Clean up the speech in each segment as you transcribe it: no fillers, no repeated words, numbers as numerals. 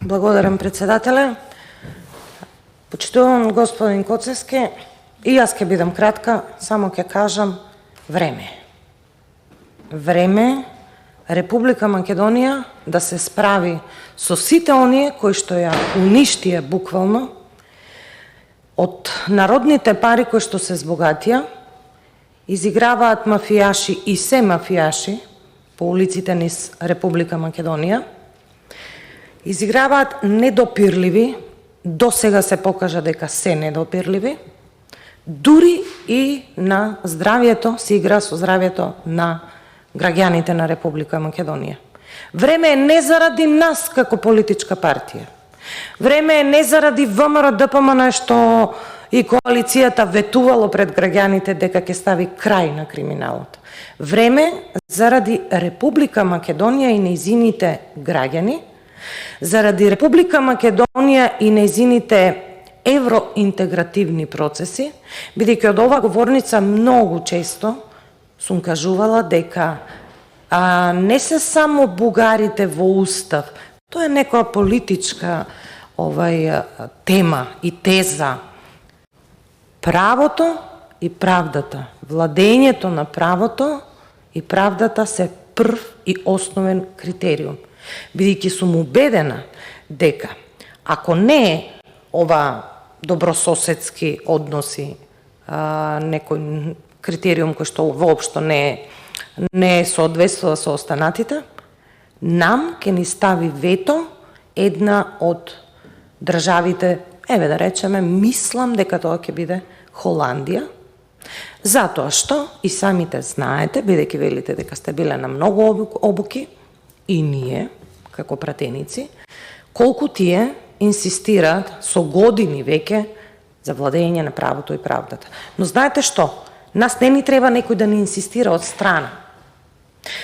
Благодарам, председателе. Почитувам господин Коцевски, и јас ќе бидам кратка, само ќе кажам време. Време Република Македонија да се справи со сите оние кои што ја уништија буквално од народните пари кои што се збогатија, изиграваат мафијаши и се мафијаши по улиците низ Република Македонија, изиграваат недопирливи, до сега се покажа дека се недопирливи, дури и на здравието, се игра со здравието на граѓаните на Република Македонија. Време е не заради нас како политичка партија. Време е не заради ВМРО ДПМН што и коалицијата ветувало пред граѓаните дека ќе стави крај на криминалот. Време заради Република Македонија и нејзините граѓани, заради Република Македонија и нејзините евроинтегративни процеси, бидејќи од оваа говорница многу често сум кажувала дека не се само бугарите во устав, тоа е некоја политичка тема и теза. Правото и правдата, владењето на правото и правдата се прв и основен критериум. Бидејќи сум убедена дека ако не е ова добрососедски односи некој критериум кој што воопшто не соодветствува со останатите, нам ќе ни стави вето една од државите, еве да речеме, мислам дека тоа ќе биде Холандија, затоа што и самите знаете, бидејќи велите дека сте биле на многу обуки, и ние, како пратеници, колку тие инсистираат со години веќе за владење на правото и правдата. Но знаете што? Нас не ни треба некој да ни инсистира од страна.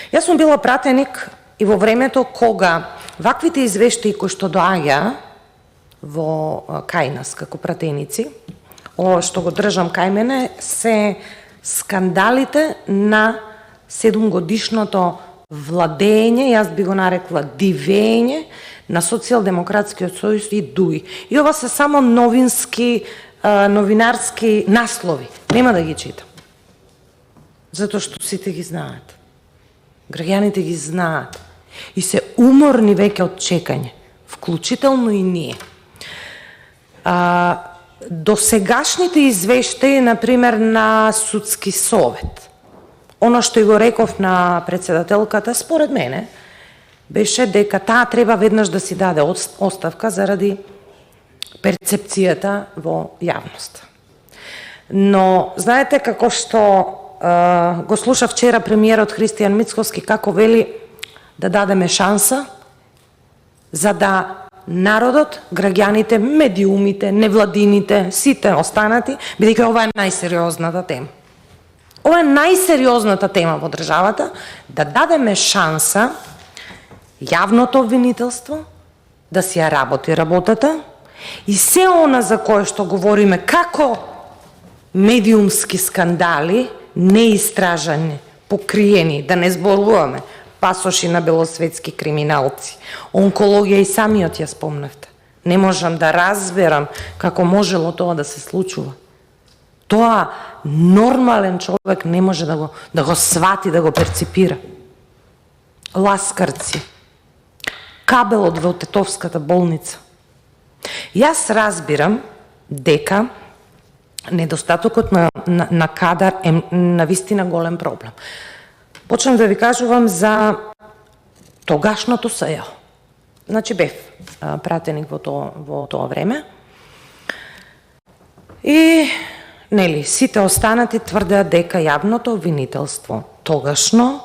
Јас сум била пратеник и во времето кога ваквите извештаи кои што доаѓа во кај нас како пратеници, ова што го држам кај мене, се скандалите на 7-годишното владење, јас би го нарекла дивење, на Социјалдемократскиот сојуз и ДУИ. И ова се само новинарски наслови. Нема да ги читам. Затоа што сите ги знаат. Граѓаните ги знаат. И се уморни веќе од чекање. Вклучително и ние. До сегашните извештаи, например, на Судски совет, оно што и го реков на председателката, според мене, беше дека таа треба веднаш да си даде оставка заради перцепцијата во јавност. Но, знаете, како што го слуша вчера премиерот Христијан Мицкоски, како вели да дадеме шанса за да народот, граѓаните, медиумите, невладините, сите останати, бидејќи ова е најсериозната тема. Ова е најсериозната тема во државата, да дадеме шанса јавното обвинителство да си ја работи работата и се она за кое што говориме како медиумски скандали, неистражани, покриени, да не зборуваме пасоши на белосветски криминалци, онкологија и самиот ја спомнавте. Не можам да разберам како можело тоа да се случува. Тоа нормален човек не може да го свати, да го перципира. Ласкарци, кабелот во Тетовската болница. Јас разбирам дека недостатокот на кадар е навистина голем проблем. Почнам да ви кажувам за тогашното СЈО. Значи бев пратеник во тоа време. И сите останати тврдеа дека јавното обвинителство тогашно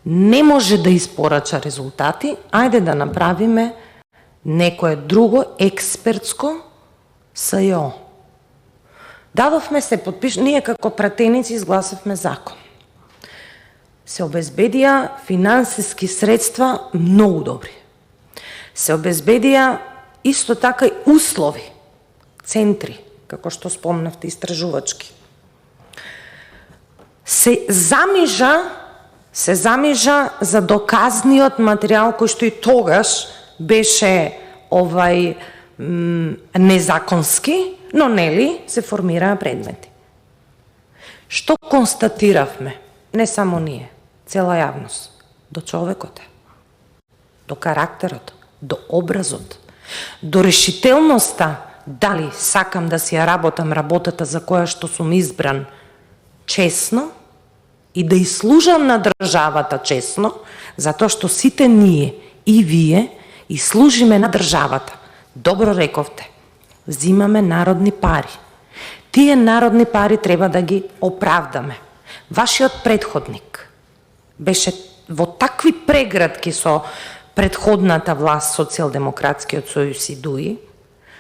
не може да испорача резултати, ајде да направиме некое друго експертско СЈО. Дадовме се ние како пратеници изгласавме закон. Се обезбедија финансиски средства многу добри. Се обезбедија исто така и услови, центри, како што спомнавте, истражувачки. Се замижа за доказниот материјал кој што и тогаш беше незаконски, но нели се формираа предмети. Што констатиравме? Не само ние, цела јавност. До човекот е. До карактерот, до образот, до решителноста дали сакам да си ја работам работата за која што сум избран честно и да служам на државата честно, затоа што сите ние и вие и служиме на државата. Добро рековте, взимаме народни пари. Тие народни пари треба да ги оправдаме. Вашиот предходник беше во такви преградки со предходната власт, Социјалдемократскиот сојуз и ДУИ,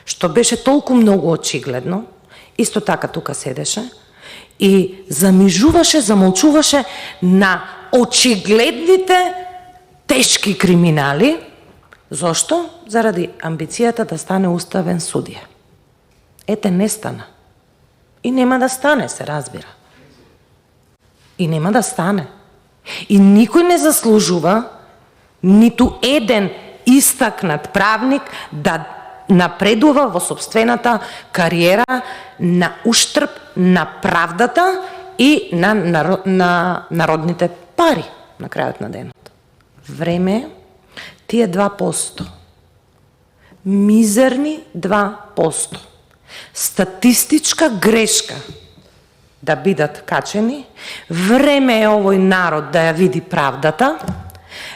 што беше толку многу очигледно, исто така тука седеше, и замижуваше, замолчуваше на очигледните тешки криминали. Зошто? Заради амбицијата да стане уставен судија. Ете, не стана. И нема да стане, се разбира. И нема да стане. И никој не заслужува ниту еден истакнат правник да напредува во собствената кариера на уштрб на правдата и на народните пари на крајот на денот. Време е тие 2%, мизерни 2%, статистичка грешка да бидат качени, време е овој народ да ја види правдата,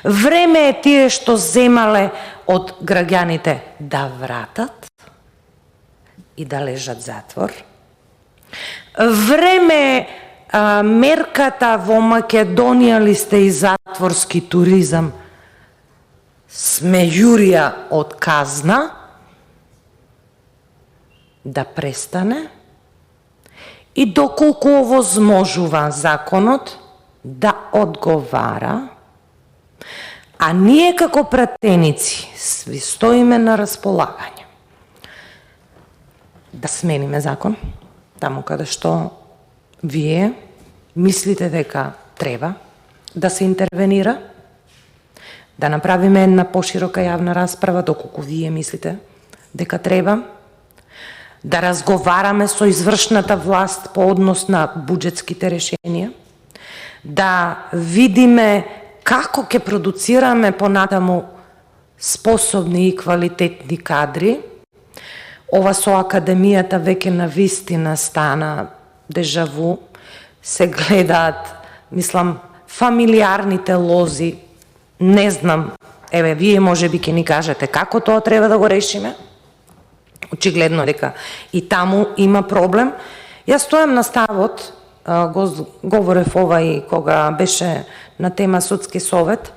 време е тие што земале од граѓаните да вратат и да лежат затвор, време е мерката во Македонија ли сте и затворски туризам смејурија од казна да престане и доколку овозможува законот да одговара, а ние како пратеници ви стоиме на располагање да смениме закон таму каде што вие мислите дека треба да се интервенира, да направиме една поширока јавна расправа доколку вие мислите дека треба, да разговараме со извршната власт по однос на буџетските решенија, да видиме како ќе продуцираме понатаму способни и квалитетни кадри. Ова со академијата веќе на вистина стана дежаву, се гледаат, мислам, фамилиарните лози, не знам, еве, вие може би ќе ни кажете како тоа треба да го решиме. Очигледно дека и таму има проблем. Јас стојам на ставот, го говорев ова и кога беше на тема судски совет,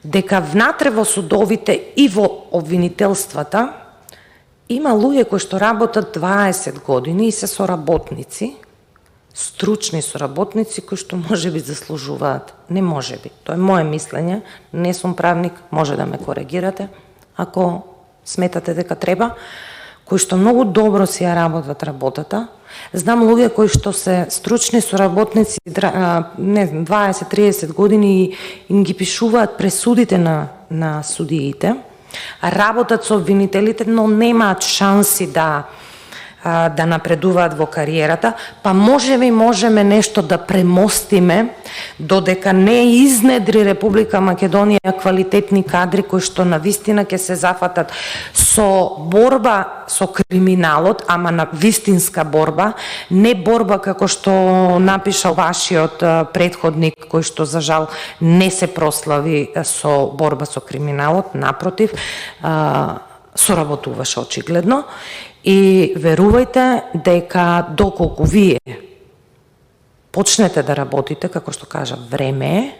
дека внатре во судовите и во обвинителствата има луѓе кои што работат 20 години и се соработници, стручни соработници кои што може би заслужуваат, не може би, тоа е моje мислење, не сум правник, може да ме коригирате, ако сметате дека треба, кои што многу добро си ја работат работата. Знам луѓе кои што се стручни соработници, не знам, 20-30 години и им ги пишуваат пресудите на судиите, работат со обвинителите, но немаат шанси да напредуваат во кариерата, па можеме нешто да премостиме додека не изнедри Република Македонија квалитетни кадри кои што навистина ќе се зафатат со борба со криминалот, ама на вистинска борба, не борба како што напиша вашиот предходник кој што за жал не се прослави со борба со криминалот, напротив, соработуваше очигледно. И верувајте дека доколку вие почнете да работите, како што кажа, време е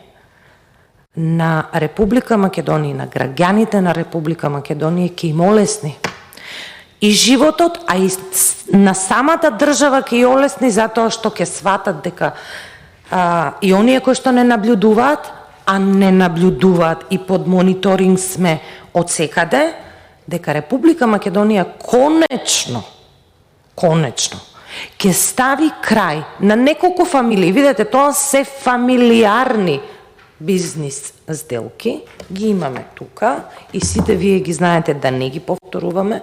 на Република Македонија, на граѓаните на Република Македонија ќе им олесни и животот, а и на самата држава ќе ја олесни затоа што ќе сватат дека и оние кои што не наблюдуваат, а не наблюдуваат и под мониторинг сме од секаде, дека Република Македонија конечно ќе стави крај на неколку фамилии. Видете, тоа се фамилиарни бизнис сделки, ги имаме тука и сите вие ги знаете, да не ги повторуваме,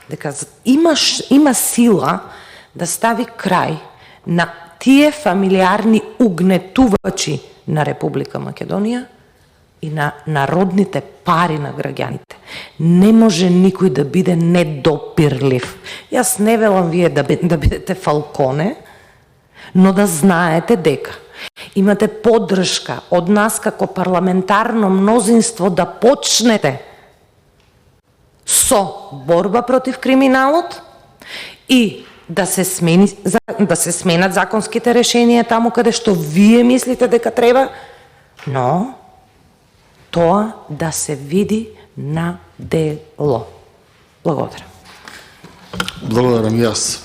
дека има сила да стави крај на тие фамилиарни угнетувачи на Република Македонија и на народните пари на граѓаните. Не може никој да биде недопирлив. Јас не велам вие да бидете фалконе, но да знаете дека имате поддршка од нас како парламентарно мнозинство да почнете со борба против криминалот и да се сменат законските решенија таму каде што вие мислите дека треба, но тоа да се види на дело. Благодарам. Благодарам и јас.